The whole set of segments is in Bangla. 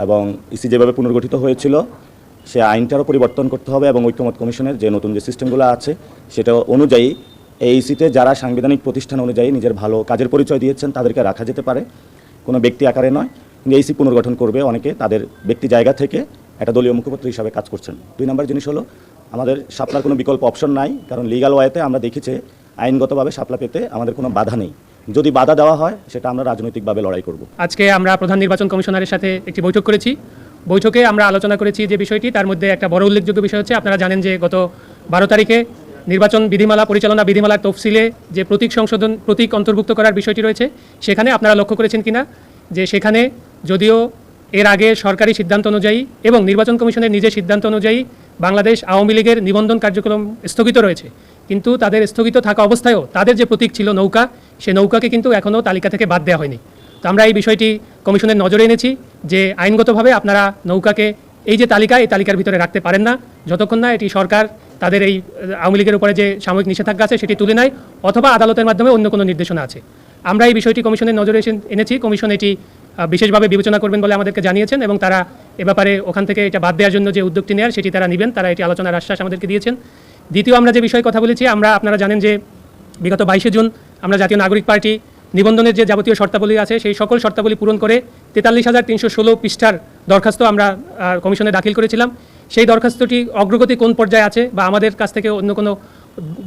এবং ইসি যেভাবে পুনর্গঠিত হয়েছিল সে আইনটারও পরিবর্তন করতে হবে এবং ঐক্যমত কমিশনের যে নতুন যে সিস্টেমগুলো আছে সেটা অনুযায়ী এই ইসিতে যারা সাংবিধানিক প্রতিষ্ঠান অনুযায়ী নিজের ভালো কাজের পরিচয় দিয়েছেন তাদেরকে রাখা যেতে পারে, কোনো ব্যক্তি আকারে নয়। কিন্তু এইসি পুনর্গঠন করবে অনেকে তাদের ব্যক্তি জায়গা থেকে একটা দলীয় মুখপাত্র হিসাবে কাজ করছেন। 2 নম্বর জিনিস হলো আমাদের শাপলার কোনো বিকল্প অপশন নাই, কারণ লিগ্যাল ওয়েতে আমরা দেখেছি আইনগতভাবে শাপলা পেতে আমাদের কোনো বাধা নেই। যদি বাধা দেওয়া হয় সেটা আমরা রাজনৈতিকভাবে লড়াই করব। আজকে আমরা প্রধান নির্বাচন কমিশনারের সাথে একটি বৈঠক করেছি। বৈঠকে আমরা আলোচনা করেছি যে বিষয়টি, তার মধ্যে একটা বড় উল্লেখযোগ্য বিষয় হচ্ছে, আপনারা জানেন যে গত 12 তারিখে নির্বাচন বিধিমালা পরিচালনা বিধিমালার তফসিলে যে প্রতীক অন্তর্ভুক্ত করার বিষয়টি রয়েছে, সেখানে আপনারা লক্ষ্য করেছেন কিনা যে সেখানে যদিও এর আগে সরকারি সিদ্ধান্ত অনুযায়ী এবং নির্বাচন কমিশনের নিজের সিদ্ধান্ত অনুযায়ী বাংলাদেশ আওয়ামী লীগের নিবন্ধন কার্যক্রম স্থগিত রয়েছে, কিন্তু তাদের স্থগিত থাকা অবস্থায়ও তাদের যে প্রতীক ছিল নৌকা, সে নৌকাকে কিন্তু এখনও তালিকা থেকে বাদ দেওয়া হয়নি। তো আমরা এই বিষয়টি কমিশনের নজরে এনেছি যে আইনগতভাবে আপনারা নৌকাকে এই যে তালিকা, এই তালিকার ভিতরে রাখতে পারেন না যতক্ষণ না এটি সরকার তাদের এই আওয়ামী লীগের উপরে যে সাময়িক নিষেধাজ্ঞা আছে সেটি তুলে নেয় অথবা আদালতের মাধ্যমে অন্য কোনো নির্দেশনা আছে। আমরা এই বিষয়টি কমিশনের নজরে এনেছি। কমিশন এটি বিশেষভাবে বিবেচনা করবেন বলে আমাদেরকে জানিয়েছেন এবং তারা এ ব্যাপারে ওখান থেকে এটা বাদ দেওয়ার জন্য যে উদ্যোগটি নেওয়ার সেটি তারা নেবেন, তারা এটি আলোচনার আশ্বাস আমাদেরকে দিয়েছেন। দ্বিতীয়, আমরা যে বিষয়ে কথা বলেছি, আপনারা জানেন যে বিগত 22 জুন আমরা জাতীয় নাগরিক পার্টি নিবন্ধনের যে যাবতীয় শর্তাবলী আছে সেই সকল শর্তাবলী পূরণ করে 43,316 পৃষ্ঠার দরখাস্ত আমরা কমিশনে দাখিল করেছিলাম। সেই দরখাস্তটি অগ্রগতি কোন পর্যায়ে আছে বা আমাদের কাছ থেকে অন্য কোনো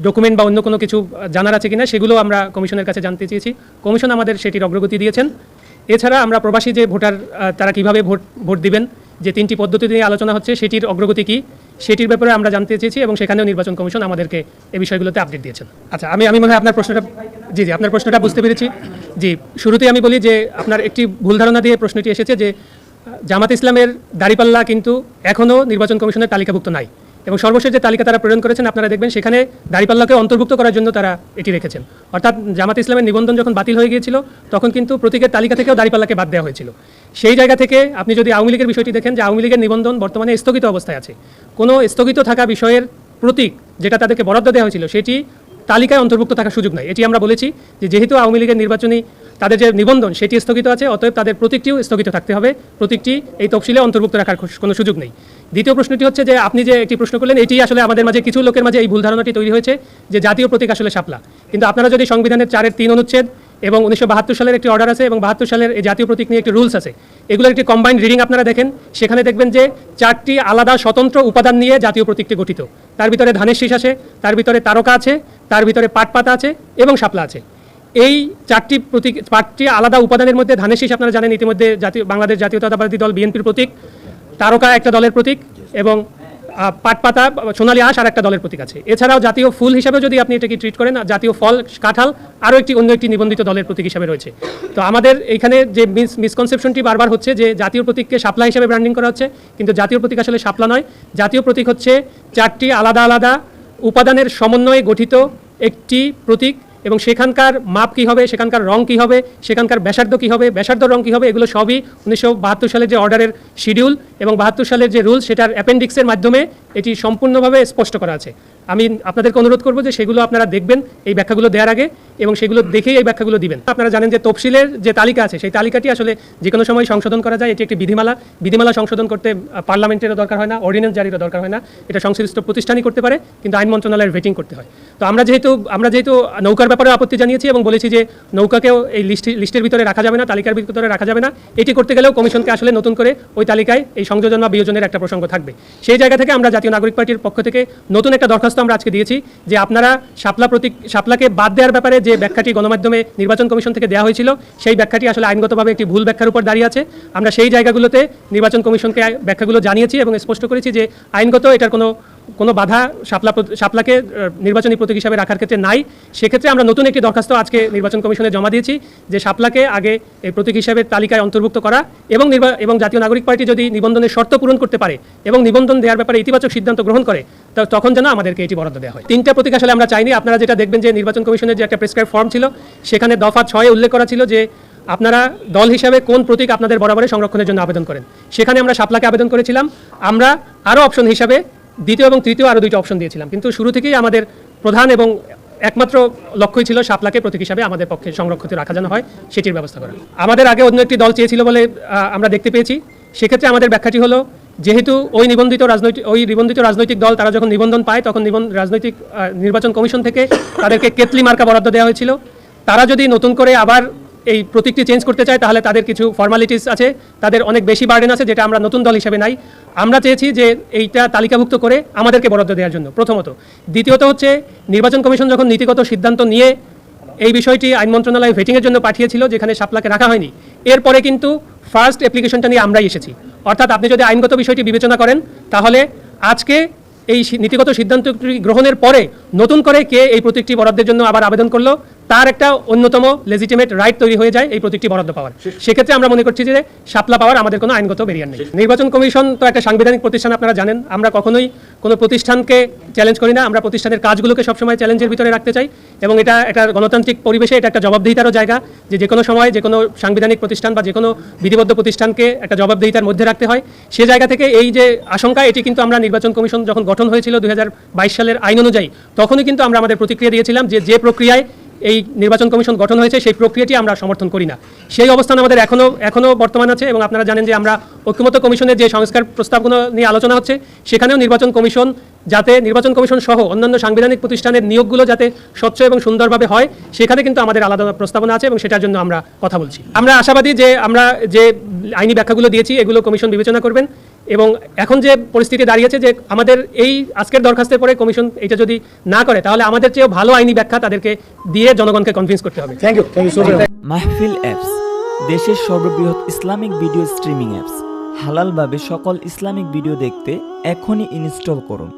ডকুমেন্ট বা অন্য কোনো কিছু জানার আছে কিনা সেগুলো আমরা কমিশনের কাছে জানতে চেয়েছি। কমিশন আমাদের সেটির অগ্রগতি দিয়েছেন। এছাড়া আমরা প্রবাসী যে ভোটার তারা কীভাবে ভোট দিবেন, যে 3টি পদ্ধতি নিয়ে আলোচনা হচ্ছে সেটির অগ্রগতি কী সেটির ব্যাপারে আমরা জানতে চেয়েছি এবং সেখানেও নির্বাচন কমিশন আমাদেরকে এই বিষয়গুলোতে আপডেট দিয়েছেন। আচ্ছা, আমি মনে হয় আপনার প্রশ্নটা আপনার প্রশ্নটা বুঝতে পেরেছি। শুরুতেই আমি বলি যে আপনার একটি ভুল ধারণা দিয়ে প্রশ্নটি এসেছে যে জামাত ইসলামের দাঁড়িপাল্লা কিন্তু এখনও নির্বাচন কমিশনের তালিকাভুক্ত নাই এবং সর্বশেষ যে তালিকা তারা প্রেরণ করেছেন আপনারা দেখবেন সেখানে দাঁড়িপাল্লাকে অন্তর্ভুক্ত করার জন্য তারা এটি রেখেছেন। অর্থাৎ জামাত ইসলামের নিবন্ধন যখন বাতিল হয়ে গিয়েছিল তখন কিন্তু প্রতীকের তালিকা থেকেও দাঁড়িপাল্লাকে বাদ দেওয়া হয়েছিল। সেই জায়গা থেকে আপনি যদি আওয়ামী লীগের বিষয়টি দেখেন যে আওয়ামী লীগের নিবন্ধন বর্তমানে স্থগিত অবস্থায় আছে। কোনো স্থগিত থাকা বিষয়ের প্রতীক যেটা তাদেরকে বরাদ্দ দেওয়া হয়েছিল সেটি তালিকায় অন্তর্ভুক্ত থাকার সুযোগ নাই। এটি আমরা বলেছি যে যেহেতু আওয়ামী লীগের নির্বাচনী তাদের যে নিবন্ধন সেটি স্থগিত আছে, অতএব তাদের প্রতীকটিও স্থগিত থাকতে হবে, প্রতীকটি এই তফসিলে অন্তর্ভুক্ত রাখার কোনো সুযোগ নেই। দ্বিতীয় প্রশ্নটি হচ্ছে যে আপনি যে একটি প্রশ্ন করলেন, এটি আসলে আমাদের মাঝে কিছু লোকের মাঝে এই ভুল ধারণাটি তৈরি হয়েছে যে জাতীয় প্রতীক আসলে শাপলা। কিন্তু আপনারা যদি সংবিধানের 4-এর 3 অনুচ্ছেদ এবং 1972 সালের একটি অর্ডার আছে এবং 72 সালের এই জাতীয় প্রতীক নিয়ে একটি রুলস আছে, এগুলোর একটি কম্বাইন্ড রিডিং আপনারা দেখেন, সেখানে দেখবেন যে 4টি আলাদা স্বতন্ত্র উপাদান নিয়ে জাতীয় প্রতীকটি গঠিত। তার ভিতরে ধানের শীষ আছে, তার ভিতরে তারকা আছে, তার ভিতরে পাটপাতা আছে এবং শাপলা আছে। এই 4টি আলাদা উপাদানের মধ্যে ধানের শীষ আপনারা জানেন ইতিমধ্যে বাংলাদেশ জাতীয়তাবাদী দল বিএনপির প্রতীক, তারকা একটা দলের প্রতীক এবং পাটপাতা সোনালী আঁশ আর একটা দলের প্রতীক আছে। এছাড়াও জাতীয় ফুল হিসাবে যদি আপনি এটাকে ট্রিট করেন, জাতীয় ফল কাঁঠাল আরও অন্য একটি নিবন্ধিত দলের প্রতীক হিসাবে রয়েছে। তো আমাদের এখানে যে মিসকনসেপশনটি বারবার হচ্ছে যে জাতীয় প্রতীককে শাপলা হিসাবে ব্র্যান্ডিং করা হচ্ছে, কিন্তু জাতীয় প্রতীক আসলে শাপলা নয়। জাতীয় প্রতীক হচ্ছে 4টি আলাদা আলাদা উপাদানের সমন্বয়ে গঠিত একটি প্রতীক এবং সেখানকার মাপ কী হবে, সেখানকার রং কী হবে, সেখানকার ব্যাসার্ধ কী হবে, ব্যাসার্ধ রং কী হবে, এগুলো সবই 1972 সালের যে অর্ডারের শিডিউল এবং 72 সালের যে রুলস সেটার অ্যাপেন্ডিক্সের মাধ্যমে এটি সম্পূর্ণভাবে স্পষ্ট করা আছে। আমি আপনাদেরকে অনুরোধ করব যে সেগুলো আপনারা দেখবেন এই ব্যাখ্যাগুলো দেওয়ার আগে এবং সেগুলো দেখেই এই ব্যাখ্যাগুলো দিবেন। আপনারা জানেন যে তফসিলের যে তালিকা আছে সেই তালিকাটি আসলে যে কোনো সময় সংশোধন করা যায়। এটি একটি বিধিমালা সংশোধন করতে পার্লামেন্টেরও দরকার হয় না, অর্ডিন্যান্স জারিরও দরকার হয় না, এটা সংশ্লিষ্ট প্রতিষ্ঠানই করতে পারে, কিন্তু আইন মন্ত্রণালয়ের ভেটিং করতে হয়। তো আমরা যেহেতু নৌকার ব্যাপারে আপত্তি জানিয়েছি এবং বলেছি যে নৌকাকেও এই লিস্টের ভিতরে রাখা যাবে না, তালিকার ভিতরে রাখা যাবে না, এটি করতে গেলেও কমিশনকে আসলে নতুন করে ওই তালিকায় এই সংযোজন বা বিয়োজনের একটা প্রসঙ্গ থাকবে। সেই জায়গা থেকে আমরা জাতীয় নাগরিক পার্টির পক্ষ থেকে নতুন একটা দরখাস্ত আমরা আজকে দিয়েছি যে আপনারা শাপলাকে বাদ দেওয়ার ব্যাপারে যে ব্যাখ্যাটি গণমাধ্যমে নির্বাচন কমিশন থেকে দেওয়া হয়েছিল সেই ব্যাখ্যাটি আসলে আইনগতভাবে একটি ভুল ব্যাখ্যার উপর দাঁড়িয়ে আছে। আমরা সেই জায়গাগুলোতে নির্বাচন কমিশনকে ব্যাখ্যাগুলো জানিয়েছি এবং স্পষ্ট করেছি যে আইনগত এটার কোনো বাধা শাপলাকে নির্বাচনী প্রতীক হিসাবে রাখার ক্ষেত্রে নাই। সেক্ষেত্রে আমরা নতুন একটি দরখাস্ত আজকে নির্বাচন কমিশনে জমা দিয়েছি যে শাপলাকে আগে এই প্রতীক হিসাবে তালিকায় অন্তর্ভুক্ত করা এবং জাতীয় নাগরিক পার্টি যদি নিবন্ধনের শর্ত পূরণ করতে পারে এবং নিবন্ধন দেওয়ার ব্যাপারে ইতিবাচক সিদ্ধান্ত গ্রহণ করে তখন যেন আমাদেরকে এটি বরাদ্দ দেওয়া হয়। 3টা প্রতীক আসলে আমরা চাইনি। আপনারা যেটা দেখবেন যে নির্বাচন কমিশনের যে একটা প্রেসক্রাইব ফর্ম ছিল সেখানে দফা 6 উল্লেখ করা ছিল যে আপনারা দল হিসাবে কোন প্রতীক আপনাদের বরাবরে সংরক্ষণের জন্য আবেদন করেন। সেখানে আমরা শাপলাকে আবেদন করেছিলাম। আমরা আরও অপশন হিসাবে দ্বিতীয় এবং তৃতীয় আরও 2টা অপশন দিয়েছিলাম, কিন্তু শুরু থেকেই আমাদের প্রধান এবং একমাত্র লক্ষ্যই ছিল শাপলাকে প্রতীক হিসাবে আমাদের পক্ষে সংরক্ষিত রাখা যেন হয় সেটির ব্যবস্থা করা। আমাদের আগে অন্য একটি দল চেয়েছিল বলে আমরা দেখতে পেয়েছি সেক্ষেত্রে আমাদের ব্যাখ্যাটি হলো, যেহেতু ওই নিবন্ধিত রাজনৈতিক দল তারা যখন নিবন্ধন পায় তখন রাজনৈতিক নির্বাচন কমিশন থেকে তাদেরকে কেতলি মার্কা বরাদ্দ দেওয়া হয়েছিল। তারা যদি নতুন করে আবার এই প্রতীকটি চেঞ্জ করতে চায় তাহলে তাদের কিছু ফর্মালিটিস আছে, তাদের অনেক বেশি বার্ডেন আছে, যেটা আমরা নতুন দল হিসেবে নাই। আমরা চেয়েছি যে এইটা তালিকাভুক্ত করে আমাদেরকে বরাদ্দ দেওয়ার জন্য, প্রথমত। দ্বিতীয়ত হচ্ছে, নির্বাচন কমিশন যখন নীতিগত সিদ্ধান্ত নিয়ে এই বিষয়টি আইন মন্ত্রণালয়ে ভেটিংয়ের জন্য পাঠিয়েছিল, যেখানে শাপলাকে রাখা হয়নি, এরপরে কিন্তু ফার্স্ট অ্যাপ্লিকেশনটা নিয়ে আমরাই এসেছি। অর্থাৎ আপনি যদি আইনগত বিষয়টি বিবেচনা করেন তাহলে আজকে এই নীতিগত সিদ্ধান্তটি গ্রহণের পরে নতুন করে কে এই প্রতীকটি বরাদ্দের জন্য আবার আবেদন করলো, তার একটা অন্যতম লেজিটিমেট রাইট তৈরি হয়ে যায় এই প্রতীকটি বরাদ্দ পাওয়ার। সেক্ষেত্রে আমরা মনে করছি যে শাপলা পাওয়ার আমাদের কোনো আইনগত ব্যারিয়ার নেই। নির্বাচন কমিশন তো একটা সাংবিধানিক প্রতিষ্ঠান, আপনারা জানেন। আমরা কখনোই কোনো প্রতিষ্ঠানকে চ্যালেঞ্জ করি না, আমরা প্রতিষ্ঠানের কাজগুলোকে সবসময় চ্যালেঞ্জের ভিতরে রাখতে চাই, এবং এটা একটা গণতান্ত্রিক পরিবেশে এটা একটা জবাবদিহিতারও জায়গা, যে কোনো সময় যে কোনো সাংবিধানিক প্রতিষ্ঠান বা যে কোনো বিধিবদ্ধ প্রতিষ্ঠানকে একটা জবাবদিহিতার মধ্যে রাখতে হয়। সে জায়গা থেকে এই যে আশঙ্কা, এটি কিন্তু আমরা নির্বাচন কমিশন যখন গঠন হয়েছিল 2022 সালের আইন অনুযায়ী, তখনই কিন্তু আমরা আমাদের প্রতিক্রিয়া দিয়েছিলাম যে প্রক্রিয়ায় এই নির্বাচন কমিশন গঠন হয়েছে সেই প্রক্রিয়াটি আমরা সমর্থন করি না। সেই অবস্থান আমাদের এখনো বর্তমান আছে, এবং আপনারা জানেন যে আমরা ঐক্যমত্য কমিশনের যে সংস্কার প্রস্তাবগুলো নিয়ে আলোচনা হচ্ছে, সেখানেও নির্বাচন কমিশন সহ অন্যান্য সাংবিধানিক প্রতিষ্ঠানের নিয়োগগুলো যাতে স্বচ্ছ এবং সুন্দরভাবে হয়, সেখানে কিন্তু আমাদের আলাদা প্রস্তাবনা আছে, এবং সেটার জন্য আমরা কথা বলছি। আমরা আশাবাদী যে আমরা যে আইনি ব্যাখ্যাগুলো দিয়েছি এগুলো কমিশন বিবেচনা করবেন, এবং এখন যে পরিস্থিতি দাঁড়িয়েছে যে আমাদের এই আজকের দরখাস্তের পরে কমিশন এটা যদি না করে, তাহলে আমাদের চেয়েও ভালো আইনি ব্যাখ্যা তাদেরকে দিয়ে জনগণকে কনভিন্স করতে হবে। Thank you so much. Mahfil apps, দেশের সর্ববৃহৎ ইসলামিক ভিডিও স্ট্রিমিং অ্যাপস। হালালভাবে সকল ইসলামিক ভিডিও দেখতে এখনই ইনস্টল করুন।